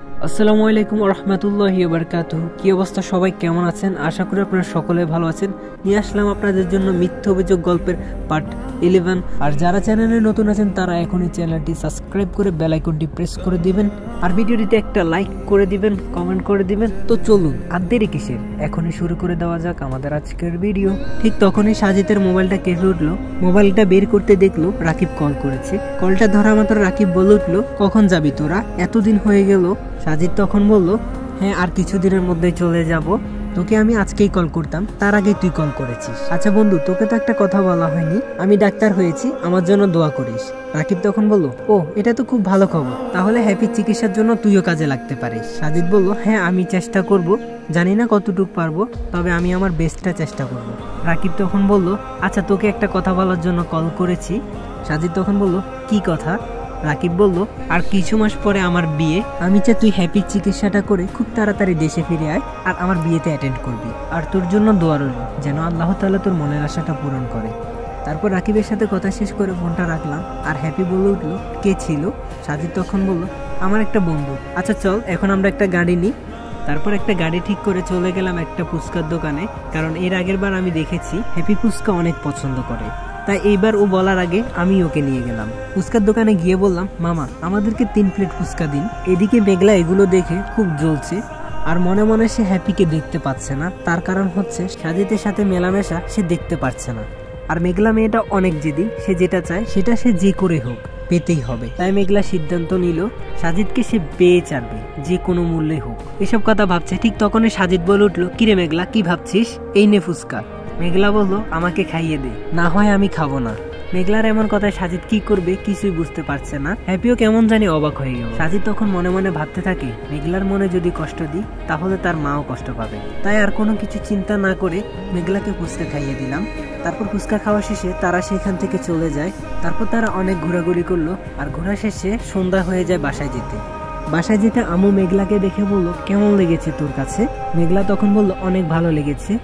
আসসালামু আলাইকুম রহমতুল্লাহি ওয়া বারাকাতুহু। কি অবস্থা সবাই, কেমন আছেন? আশা করি আপনারা সকলে ভালো আছেন। নিয়ে আসলাম আপনাদের জন্য মিথ্যা অভিযোগ গল্পের পার্ট 11। আর যারা চ্যানেলে নতুন আছেন তারা এখনই চ্যানেলটি সাবস্ক্রাইব করে বেল আইকনটি প্রেস করে দিবেন, আর ভিডিওটিতে একটা লাইক করে দিবেন, কমেন্ট করে দিবেন। তো চলুন আর দেরি কিসের, এখনই শুরু করে দেওয়া যাক আমাদের আজকের ভিডিও। ঠিক তখনই সাজিদের মোবাইলটা কেঁপে উঠলো। মোবাইলটা বের করতে দেখলো রাকিব কল করেছে। কলটা ধরা মাত্র রাকিব বলে উঠলো, কখন যাবি তোরা? এতদিন হয়ে গেল। সাজিদ তখন বলল, হ্যাঁ আর কিছুদিনের মধ্যে চলে যাব। তোকে আমি আজকেই কল করতাম, তার আগে তুই কল করেছিস। আচ্ছা বন্ধু, তোকে তো একটা কথা বলা হয়নি, আমি ডাক্তার হয়েছি, আমার জন্য দোয়া করিস। রাকিব তখন বলল, ও এটা তো খুব ভালো খবর, তাহলে হ্যাপির চিকিৎসার জন্য তুইও কাজে লাগতে পারিস। সাজিদ বলল, হ্যাঁ আমি চেষ্টা করব, জানি না কতটুকু পারবো, তবে আমি আমার বেস্টটা চেষ্টা করব। রাকিব তখন বলল, আচ্ছা তোকে একটা কথা বলার জন্য কল করেছি। সাজিদ তখন বলল, কি কথা? রাকিব বলল, আর কিছু মাস পরে আমার বিয়ে, আমি চাই তুই হ্যাপির চিকিৎসাটা করে খুব তাড়াতাড়ি দেশে ফিরে আয় আর আমার বিয়েতে অ্যাটেন্ড করবি। আর তোর জন্য দোয়া রইল যেন আল্লাহ তাআলা তোর মনের আশাটা পূরণ করে। তারপর রাকিবের সাথে কথা শেষ করে ফোনটা রাখলাম, আর হ্যাপি বলে উঠল, কে ছিল? সাজিদ তখন বলল, আমার একটা বন্ধু। আচ্ছা চল এখন আমরা একটা গাড়ি নিই। তারপর একটা গাড়ি ঠিক করে চলে গেলাম একটা ফুচকার দোকানে, কারণ এর আগের বার আমি দেখেছি হ্যাপি ফুচকা অনেক পছন্দ করে, তাই এইবার ও বলার আগে আমি ওকে নিয়ে গেলাম। ফুচকার দোকানে গিয়ে বললাম, মামা আমাদেরকে 3 প্লেট ফুচকা দিন। এদিকে মেঘলা এগুলো দেখে খুব জ্বলছে, আর মনে মনে সে হ্যাপিকে দেখতে পাচ্ছে না। তার কারণ হচ্ছে সাজিদের সাথে মেলামেশা সে দেখতে পারছে না। আর মেঘলা মেয়েটা অনেক জেদি, সে যেটা চায় সেটা সে যে করে হোক পেতেই হবে। তাই মেঘলা সিদ্ধান্ত নিল সাজিদকে সে পেয়ে ছাড়বে, যে কোনো মূল্যে হোক। এসব কথা ভাবছে, ঠিক তখনই সাজিদ বলে উঠলো, কিরে মেঘলা কি ভাবছিস? এই নে ফুচকা। মেঘলা বলল, আমাকে খাইয়ে দে, না হয় আমি খাবো না। মেঘলার এমন কথায় সাজিদ কি করবে কিছুই বুঝতে পারছে না। হ্যাপিও কেমন জানি অবাক হয়ে গেল। সাজিদ তখন মনে মনে ভাবতে থাকে, মেঘলার মনে যদি কষ্ট দিই তাহলে তার মাও কষ্ট পাবে। তাই আর কোনো কিছু চিন্তা না করে মেঘলাকে ফুচকা খাইয়ে দিলাম। তারপর ফুচকা খাওয়া শেষে তারা সেখান থেকে চলে যায়। তারপর তারা অনেক ঘোরাঘুরি করলো, আর ঘোরা শেষে সন্ধ্যা হয়ে যায় বাসায় যেতে। বাসায় যেতে আম্মু মেঘলাকে দেখে বলল, কেমন লেগেছে তোর কাছে? মেঘলা তখন বলল, অনেক ভালো লেগেছে।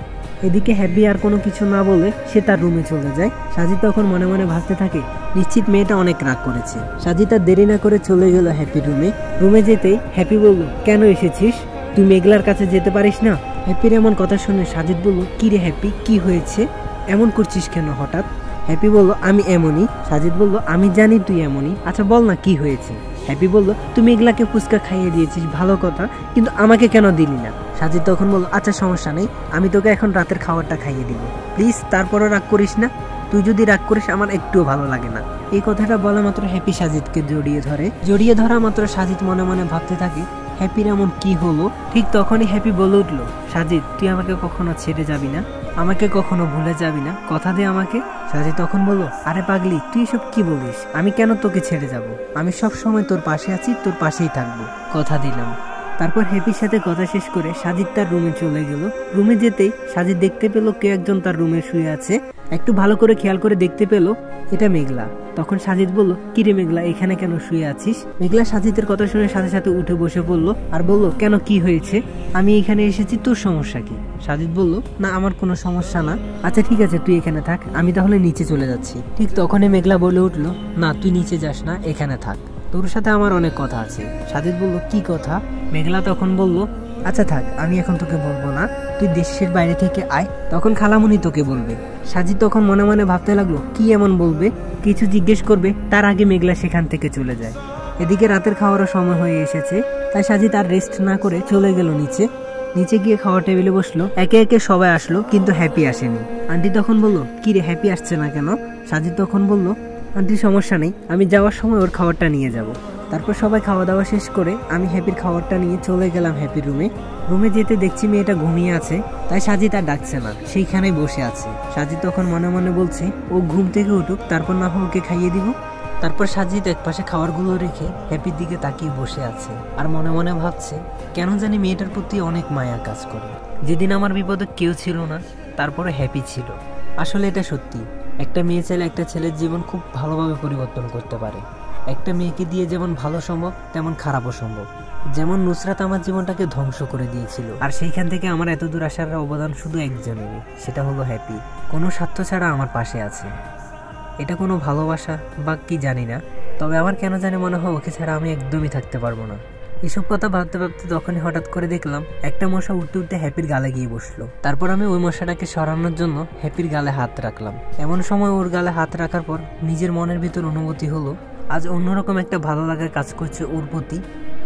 এদিকে হ্যাপি আর কোনো কিছু না বলে সে তার রুমে চলে যায়। সাজিদ তখন মনে মনে ভাবতে থাকে, নিশ্চিত মেয়েটা অনেক রাগ করেছে। সাজিদ আর দেরি না করে চলে গেল হ্যাপির রুমে। রুমে যেতেই হ্যাপি বলল, কেন এসেছিস? তুই মেঘলার কাছে যেতে পারিস না? হ্যাপির এমন কথা শুনে সাজিদ বলল, কি রে হ্যাপি, কি হয়েছে? এমন করছিস কেন হঠাৎ? হ্যাপি বলল, আমি এমনই। সাজিদ বলল, আমি জানি তুই এমনই, আচ্ছা বল না কি হয়েছে? হ্যাপি বলল, তুই মেঘলাকে ফুচকা খাইয়ে দিয়েছিস ভালো কথা, কিন্তু আমাকে কেন দিলি না? সাজিদ তখন বলল, আচ্ছা সমস্যা নেই, আমি তোকে এখন রাতের খাবারটা খাইয়ে দিব, প্লিজ তারপরও রাগ করিস না। তুই যদি রাগ করিস আমার একটুও ভালো লাগে না। এই কথাটা বলা মাত্র হ্যাপি সাজিদকে জড়িয়ে ধরা মাত্র সাজিদ মনে মনে ভাবতে থাকে, হ্যাপির এমন কি হলো? ঠিক তখনই হ্যাপি বলে উঠলো, সাজিদ তুই আমাকে কখনো ছেড়ে যাবি না, আমাকে কখনো ভুলে যাবি না, কথা দে আমাকে। সাজিদ তখন বলল, আরে পাগলি তুই এসব কি বলিস? আমি কেন তোকে ছেড়ে যাব? আমি সব সময় তোর পাশে আছি, তোর পাশেই থাকবো, কথা দিলাম। তারপর হ্যাপির সাথে কথা শেষ করে সাজিদ তার রুমে চলে গেল। রুমে যেতেই সাজিদ দেখতে পেল কে একজন তার রুমে শুয়ে আছে। একটু ভালো করে খেয়াল করে দেখতে পেল এটা মেঘলা। তখন সাজিদ বলল, কিরে মেঘলা এখানে কেন শুয়ে আছিস? মেঘলা সাজিদের কথা শুনে সাথে সাথে উঠে বসে পড়ল, আর বলল, কেন কি হয়েছে? আমি এখানে এসেছি, তোর সমস্যা কি? সাজিদ বলল, না আমার কোনো সমস্যা না। আচ্ছা ঠিক আছে তুই এখানে থাক, আমি তাহলে নিচে চলে যাচ্ছি। ঠিক তখনই মেঘলা বলে উঠলো, না তুই নিচে যাস না, এখানে থাক, তোর সাথে আমার অনেক কথা আছে। সাজিদ বলল, কি কথা? মেঘলা তখন বলল, আচ্ছা থাক, আমি এখন তোকে বলবো না, তুই দেশের বাইরে থেকে আয়, তখন খালামুনি তোকে বলবে। সাজিদ তখন মনে মনে ভাবতে লাগলো, কি এমন বলবে? কিছু জিজ্ঞেস করবে তার আগে মেঘলা সেখান থেকে চলে যায়। এদিকে রাতের খাওয়ারও সময় হয়ে এসেছে, তাই সাজিদ আর রেস্ট না করে চলে গেল নিচে গিয়ে খাওয়ার টেবিলে বসলো। একে একে সবাই আসলো, কিন্তু হ্যাপি আসেনি। আন্টি তখন বলল, কি রে হ্যাপি আসছে না কেন? সাজিদ তখন বলল, আন্টি সমস্যা নেই, আমি যাওয়ার সময় ওর খাবারটা নিয়ে যাব। তারপর সবাই খাওয়া দাওয়া শেষ করে আমি হ্যাপির খাবারটা নিয়ে চলে গেলাম হ্যাপির রুমে যেতে দেখছি মেয়েটা ঘুমিয়ে আছে, তাই সাজিদ আর ডাকছে না, সেইখানেই বসে আছে। সাজিদ তখন মনে মনে বলছে, ও ঘুম থেকে উঠুক, তারপর না হয় ওকে খাইয়ে দিব। তারপর সাজিদ একপাশে খাবারগুলো রেখে হ্যাপির দিকে তাকিয়ে বসে আছে, আর মনে মনে ভাবছে, কেন জানি মেয়েটার প্রতি অনেক মায়া কাজ করে। যেদিন আমার বিপদে কেউ ছিল না, তারপরে হ্যাপি ছিল। আসলে এটা সত্যি, একটা মেয়ে চাইলে একটা ছেলের জীবন খুব ভালোভাবে পরিবর্তন করতে পারে। একটা মেয়েকে দিয়ে যেমন ভালো সম্ভব, তেমন খারাপও সম্ভব। যেমন নুসরাত আমার জীবনটাকে ধ্বংস করে দিয়েছিল, আর সেইখান থেকে আমার এত দূর আসার অবদান শুধু একজনেরই, সেটা হলো হ্যাপি। কোনো স্বার্থ ছাড়া আমার পাশে আছে। এটা কোনো ভালোবাসা বা কি জানি না, তবে আমার কেন জানি মনে হয় ওকে ছাড়া আমি একদমই থাকতে পারবো না। এসব কথা ভাবতে ভাবতে তখনই হঠাৎ করে দেখলাম একটা মশা উঠতে উঠতে হ্যাপির গালে গিয়ে বসলো। তারপর আমি ওই মশাটাকে সরানোর জন্য হ্যাপির গালে হাত রাখলাম। এমন সময় ওর গালে হাত রাখার পর নিজের মনের ভিতর অনুভূতি হলো আজ অন্যরকম একটা ভালো লাগার কাজ করছে ওর প্রতি।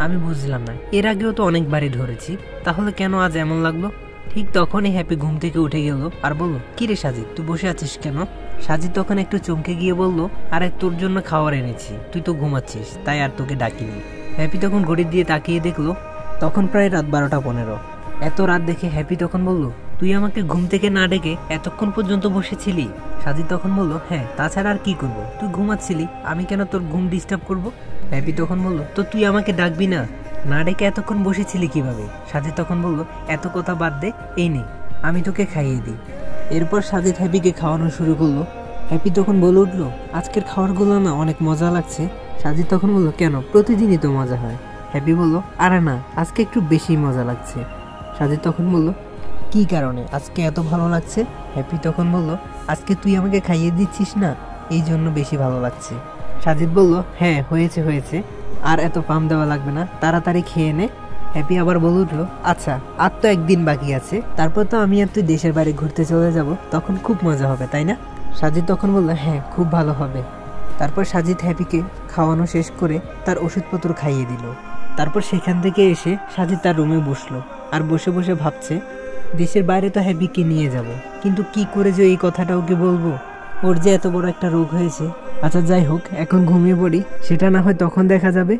আমি বুঝলাম না, এর আগেও তো অনেকবারই ধরেছি, তাহলে কেন আজ এমন লাগলো। ঠিক তখনই হ্যাপি ঘুম থেকে উঠে গেল আর বলল, কি রে সাজিদ, তুই বসে আছিস কেন? সাজিদ তখন একটু চমকে গিয়ে বলল, আরে তোর জন্য খাবার এনেছি, তুই তো ঘুমাচ্ছিস তাই আর তোকে ডাকিনি। হ্যাপি তখন ঘড়ির দিয়ে তাকিয়ে দেখলো তখন প্রায় রাত 12:15। এত রাত দেখে হ্যাপি তখন বলল, তুই আমাকে ঘুম থেকে না ডেকে এতক্ষণ পর্যন্ত বসেছিলি? সাজিদ তখন বলল, হ্যাঁ, তাছাড়া আর কি করবো, তুই ঘুমাচ্ছিলি, আমি কেন তোর ঘুম ডিস্টার্ব করবো? হ্যাপি তখন বলল, তো তুই আমাকে ডাকবি না, না ডেকে এতক্ষণ বসেছিলি কিভাবে? সাজিদ তখন বলল, এত কথা বাদ দে, এই নে আমি তোকে খাইয়ে দিই। এরপর সাজিদ হ্যাপিকে খাওয়ানো শুরু করলো। হ্যাপি তখন বলে উঠলো, আজকের খাবারগুলো না অনেক মজা লাগছে। সাজিদ তখন বলল, কেন, প্রতিদিনই তো মজা হয়। হ্যাপি বলল, আরে না, আজকে একটু বেশি মজা লাগছে। সাজিদ তখন বলল, কি কারণে আজকে এত ভালো লাগছে? হ্যাপি তখন বলল, আজকে তুই আমাকে খাইয়ে দিচ্ছিস না, এই জন্য বেশি ভালো লাগছে। সাজিদ বলল, হ্যাঁ হয়েছে হয়েছে, আর এত পাম দেওয়া লাগবে না, তাড়াতাড়ি খেয়ে নে। হ্যাপি আবার বলে উঠলো, আচ্ছা আর তো একদিন বাকি আছে, তারপর তো আমি আর তুই দেশের বাইরে ঘুরতে চলে যাব, তখন খুব মজা হবে তাই না? সাজিদ তখন বলল, হ্যাঁ খুব ভালো হবে। তারপর সাজিদ হ্যাপিকে খাওয়ানো শেষ করে তার ওষুধপত্র খাইয়ে দিল। তারপর সেখান থেকে এসে সাজিদ তার রুমে বসলো আর বসে বসে ভাবছে, দেশের বাইরে তো হ্যাপিকে নিয়ে যাব, কিন্তু কি করে যে এই কথাটা ওকে বলবো, ওর যে এত বড় একটা রোগ হয়েছে। আচ্ছা যাই হোক, এখন ঘুমিয়ে পড়ি, সেটা না হয় তখন দেখা যাবে।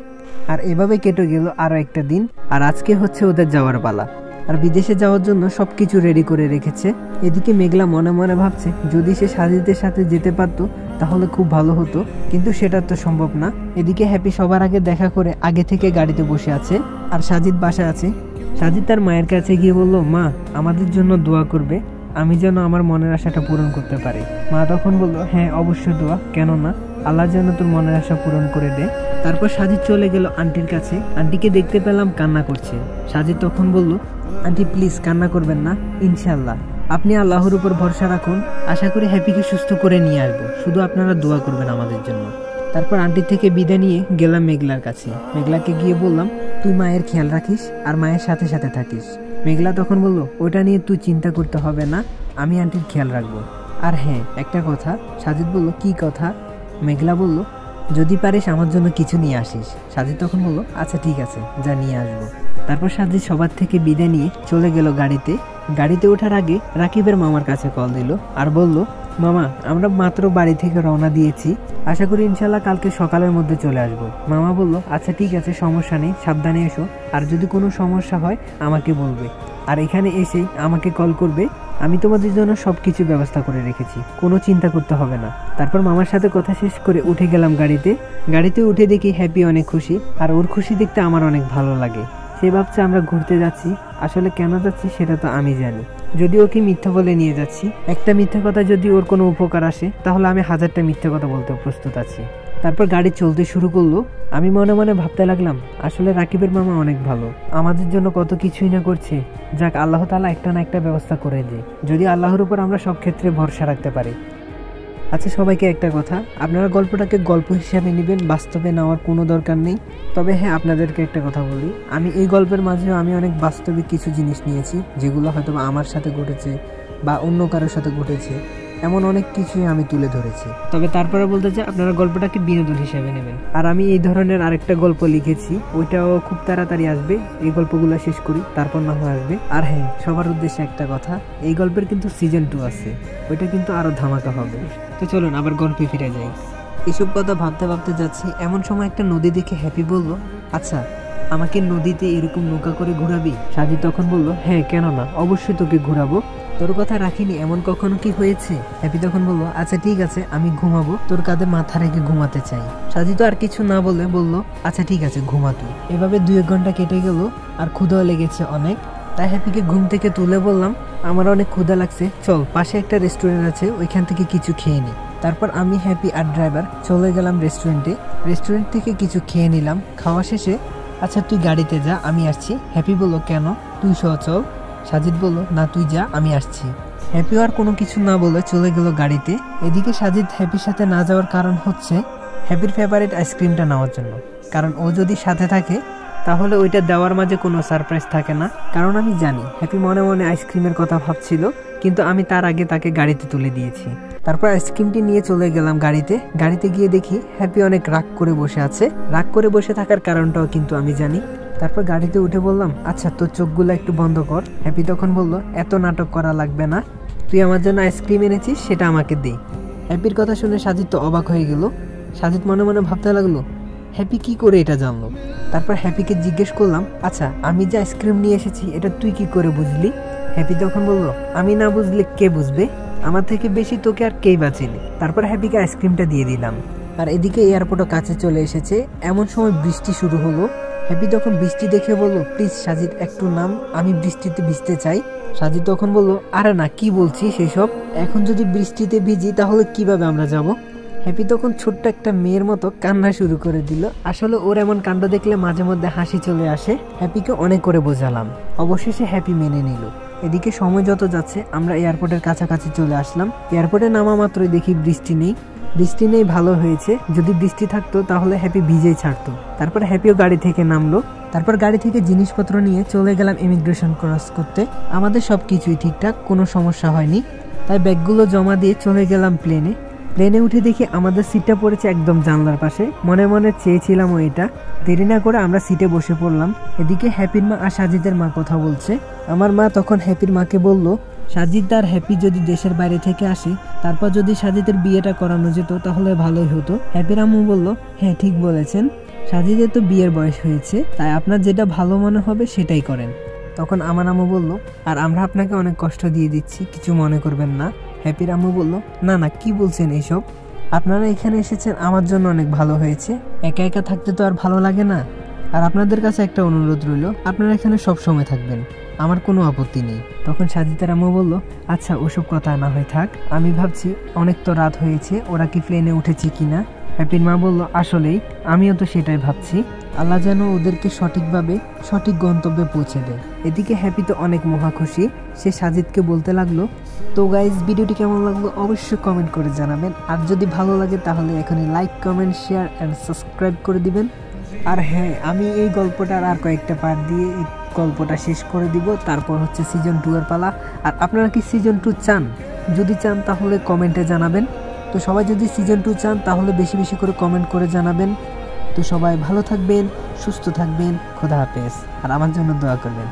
আর এভাবে কেটে গেল আরো একটা দিন। আর আজকে হচ্ছে ওদের যাওয়ার পালা, আর বিদেশে যাওয়ার জন্য সবকিছু রেডি করে রেখেছে। এদিকে মেঘলা মনে মনে ভাবছে, যদি সে সাজিদের সাথে যেতে পারতো তাহলে খুব ভালো হতো, কিন্তু সেটা তো সম্ভব না। এদিকে হ্যাপি সবার আগে দেখা করে আগে থেকে গাড়িতে বসে আছে, আর সাজিদ বাসায় আছে। সাজিদ তার মায়ের কাছে গিয়ে বলল, মা আমাদের জন্য দোয়া করবে, আমি যেন আমার মনের আশাটা পূরণ করতে পারি। মা তখন বলল, হ্যাঁ অবশ্যই দোয়া, কেন না, আল্লাহ যেন তোর মনের আশা পূরণ করে দে। তারপর সাজিদ চলে গেল আন্টির কাছে। আন্টিকে দেখতে পেলাম কান্না করছে। সাজিদ তখন বলল, আন্টি প্লিজ কান্না করবেন না, ইনশাল্লাহ আপনি আল্লাহর উপর ভরসা রাখুন, আশা করি হ্যাপিকে সুস্থ করে নিয়ে আসবো, শুধু আপনারা দোয়া করবেন আমাদের জন্য। তারপর আন্টির থেকে বিদায় নিয়ে গেলাম মেঘলার কাছে। মেঘলাকে গিয়ে বললাম, তুই মায়ের খেয়াল রাখিস আর মায়ের সাথে সাথে থাকিস। মেঘলা তখন বলল, ওইটা নিয়ে তুই চিন্তা করতে হবে না, আমি আন্টির খেয়াল রাখবো। আর হ্যাঁ একটা কথা। সাজিদ বলল, কি কথা? মেঘলা বলল, যদি পারিস আমার জন্য কিছু নিয়ে আসিস। সাজিদ তখন বলল, আচ্ছা ঠিক আছে, যা নিয়ে আসবো। তারপর সাজিদ সবার থেকে বিদায় নিয়ে চলে গেল গাড়িতে। গাড়িতে ওঠার আগে রাকিবের মামার কাছে কল দিল আর বলল, মামা আমরা মাত্র বাড়ি থেকে রওনা দিয়েছি, আশা করি ইনশাল্লাহ কালকে সকালের মধ্যে চলে আসবো। মামা বলল, আচ্ছা ঠিক আছে, সমস্যা নেই, সাবধানে এসো, আর যদি কোনো সমস্যা হয় আমাকে বলবে, আর এখানে এসেই আমাকে কল করবে, আমি তোমাদের জন্য সবকিছু ব্যবস্থা করে রেখেছি, কোনো চিন্তা করতে হবে না। তারপর মামার সাথে কথা শেষ করে উঠে গেলাম গাড়িতে। গাড়িতে উঠে দেখি হ্যাপি অনেক খুশি, আর ওর খুশি দেখতে আমার অনেক ভালো লাগে। সে ভাবছে আমরা ঘুরতে যাচ্ছি, আসলে কেন যাচ্ছি সেটা তো আমি জানি, যদি ওকে মিথ্যা বলে নিয়ে যাচ্ছি। একটা মিথ্যা কথা যদি ওর কোনো উপকার আসে তাহলে আমি 1000টা মিথ্যা কথা বলতে প্রস্তুত আছি। তারপর গাড়ি চলতে শুরু করলো। আমি মনে মনে ভাবতে লাগলাম, আসলে রাকিবের মামা অনেক ভালো, আমাদের জন্য কত কিছুই না করছে। যাক, আল্লাহ তাআলা একটা না একটা ব্যবস্থা করে দেয়, যদি আল্লাহর উপর আমরা সব ক্ষেত্রে ভরসা রাখতে পারি। আচ্ছা সবাইকে একটা কথা, আপনারা গল্পটাকে গল্প হিসাবে নেবেন, বাস্তবে নেওয়ার কোনো দরকার নেই। তবে হ্যাঁ, আপনাদেরকে একটা কথা বলি, আমি এই গল্পের মাঝেও আমি অনেক বাস্তবিক কিছু জিনিস নিয়েছি, যেগুলো হয়তো আমার সাথে ঘটেছে বা অন্য কারোর সাথে ঘটেছে, এমন অনেক কিছুই আমি তুলে ধরেছি। তবে তারপরে বলতে চাই, আপনারা গল্পটাকে বিনোদন হিসেবে নেবেন। আর আমি এই ধরনের আরেকটা গল্প লিখেছি, ওইটাও খুব তাড়াতাড়ি আসবে। এই গল্পগুলো শেষ করি, তারপর না হয় আসবে। আর হ্যাঁ, সবার উদ্দেশ্যে একটা কথা, এই গল্পের কিন্তু সিজন 2 আছে, ওইটা কিন্তু আরো ধামাকা হবে। তো চলুন আবার গল্পে ফিরে যাই। এসব কথা ভাবতে ভাবতে যাচ্ছি, এমন সময় একটা নদী দেখে হ্যাপি বলল, আচ্ছা আমাকে নদীতে এরকম নৌকা করে ঘোরাবি? সাজিদ তখন বলল, হ্যাঁ কেন না, অবশ্যই তোকে ঘোরাবো, তোর কথা রাখিনি, এমন কখনো কি হয়েছে? হ্যাপি তখন বলল, আচ্ছা ঠিক আছে, আমি ঘুমাবো, তোর কাঁধে মাথা রেখে ঘুমাতে চাই। সাজিদ তো আর কিছু না বলে বলল, আচ্ছা ঠিক আছে, ঘুমা তুই। এভাবে 2-1 ঘন্টা কেটে গেল, আর ক্ষুধাও লেগেছে অনেক। তাই হ্যাপিকে ঘুম থেকে তুলে বললাম, আমার অনেক ক্ষুধা লাগছে, চল পাশে একটা রেস্টুরেন্ট আছে, ওইখান থেকে কিছু খেয়ে নি। তারপর আমি, হ্যাপি আর ড্রাইভার চলে গেলাম রেস্টুরেন্টে। রেস্টুরেন্ট থেকে কিছু খেয়ে নিলাম। খাওয়া শেষে, আচ্ছা তুই গাড়িতে যা, আমি আসছি। হ্যাপি বলল, কেন, তুই সহ চল। সাজিদ বলল, না তুই যা, আমি আসছি। হ্যাপি আর কোনো কিছু না বলে চলে গেল গাড়িতে। এদিকে সাজিদ হ্যাপির সাথে না যাওয়ার কারণ হচ্ছে হ্যাপির ফেভারিট আইসক্রিমটা নেওয়ার জন্য, কারণ ও যদি সাথে থাকে তাহলে ওইটা দেওয়ার মাঝে কোনো সারপ্রাইজ থাকে না। কারণ আমি জানি হ্যাপি মনে মনে আইসক্রিমের কথা ভাবছিল, কিন্তু আমি তার আগে তাকে গাড়িতে তুলে দিয়েছি। তারপর আইসক্রিমটি নিয়ে চলে গেলাম গাড়িতে গিয়ে দেখি হ্যাপি অনেক রাগ করে বসে আছে। রাগ করে বসে থাকার কারণটাও কিন্তু আমি জানি। তারপর গাড়িতে উঠে বললাম, আচ্ছা তোর চোখগুলো একটু বন্ধ কর। হ্যাপি তখন বলল, এত নাটক করা লাগবে না, তুই আমার জন্য আইসক্রিম এনেছিস, সেটা আমাকে দে। হ্যাপির কথা শুনে সাজিদ তো অবাক হয়ে গেল। সাজিদ মনে মনে ভাবতে লাগলো, হ্যাপি কি করে এটা জানলো। তারপর হ্যাপিকে জিজ্ঞেস করলাম, আচ্ছা আমি যে আইসক্রিম নিয়ে এসেছি এটা তুই কি করে বুঝলি? হ্যাপি তখন বলল, আমি না বুঝলে কে বুঝবে, আমার থেকে বেশি তোকে আর কেই বাঁচেনি। তারপর হ্যাপিকে আইসক্রিমটা দিয়ে দিলাম। আর এদিকে এয়ারপোর্টও কাছে চলে এসেছে। এমন সময় বৃষ্টি শুরু হলো। হ্যাপি তখন বৃষ্টি দেখে বলল, প্লিজ সাজিদ একটু নাম, আমি বৃষ্টিতে ভিজতে চাই। সাজিদ তখন বলল, আরে না, কি বলছিস সেসব, এখন যদি বৃষ্টিতে ভিজি তাহলে কিভাবে আমরা যাব? হ্যাপি তখন ছোট্ট একটা মেয়ের মতো কান্না শুরু করে দিল। আসলে ওর এমন কাণ্ড দেখলে মাঝে মধ্যে হাসি চলে আসে। হ্যাপিকে অনেক করে বোঝালাম, অবশেষে হ্যাপি মেনে নিল। এদিকে সময় যত যাচ্ছে আমরা এয়ারপোর্টের কাছাকাছি চলে আসলাম। এয়ারপোর্টে নামা মাত্রই দেখি বৃষ্টি নেই, ভালো হয়েছে, যদি বৃষ্টি থাকতো তাহলে হ্যাপি ভিজেই ছাড়তো। তারপর হ্যাপিও গাড়ি থেকে নামলো। তারপর গাড়ি থেকে জিনিসপত্র নিয়ে চলে গেলাম ইমিগ্রেশন ক্রস করতে। আমাদের সব কিছুই ঠিকঠাক, কোনো সমস্যা হয়নি। তাই ব্যাগগুলো জমা দিয়ে চলে গেলাম প্লেনে উঠে দেখি আমাদের সিটটা পড়েছে একদম জানলার পাশে। মনে মনে চেয়েছিলাম এটা। দেরি না করে আমরা সিটে বসে পড়লাম। এদিকে হ্যাপির মা আর সাজিদের মা কথা বলছে। আমার মা তখন হ্যাপির মাকে বলল, সাজিদ আর হ্যাপি যদি দেশের বাইরে থেকে আসে, তারপর যদি সাজিদের বিয়েটা করানো যেত তাহলে ভালোই হতো। হ্যাপির আম্মু বলল, হ্যাঁ ঠিক বলেছেন, সাজিদের তো বিয়ের বয়স হয়েছে, তাই আপনার যেটা ভালো মনে হবে সেটাই করেন। তখন আমার আম্মু বলল, আর আমরা আপনাকে অনেক কষ্ট দিয়ে দিচ্ছি, কিছু মনে করবেন না। হ্যাপির আম্মু বলল, না না, কি বলছেন এইসব, আপনারা এখানে এসেছেন আমার জন্য অনেক ভালো হয়েছে, একা একা থাকতে তো আর ভালো লাগে না। আর আপনাদের কাছে একটা অনুরোধ রইল, আপনারা এখানে সব সময় থাকবেন, আমার কোনো আপত্তি নেই। তখন সাজিদের আম্মু বলল, আচ্ছা ওসব কথা না হয়ে থাক, আমি ভাবছি অনেক তো রাত হয়েছে, ওরা কি প্লেনে উঠেছে কিনা। হ্যাপির মা বলল, আসলেই আমিও তো সেটাই ভাবছি, আল্লাহ যেন ওদেরকে সঠিকভাবে সঠিক গন্তব্যে পৌঁছে দেয়। এদিকে হ্যাপি তো অনেক মহা খুশি। সে সাজিদকে বলতে লাগলো, তো গাইজ ভিডিওটি কেমন লাগলো অবশ্যই কমেন্ট করে জানাবেন। আর যদি ভালো লাগে তাহলে এখনই like, comment, share and subscribe করে দিবেন। আর হ্যাঁ, আমি এই গল্পটার আর কয়েকটা পার্ট দিয়ে এই গল্পটা শেষ করে দিব। তারপর হচ্ছে সিজন 2 এর পালা। আর আপনারা কি সিজন 2 চান? যদি চান তাহলে কমেন্টে জানাবেন। তো সবাই যদি সিজন 2 চান তাহলে বেশি বেশি করে কমেন্ট করে জানাবেন। তো সবাই ভালো থাকবেন, সুস্থ থাকবেন, খোদা হাফেজ, আর আমার জন্য দোয়া করবেন।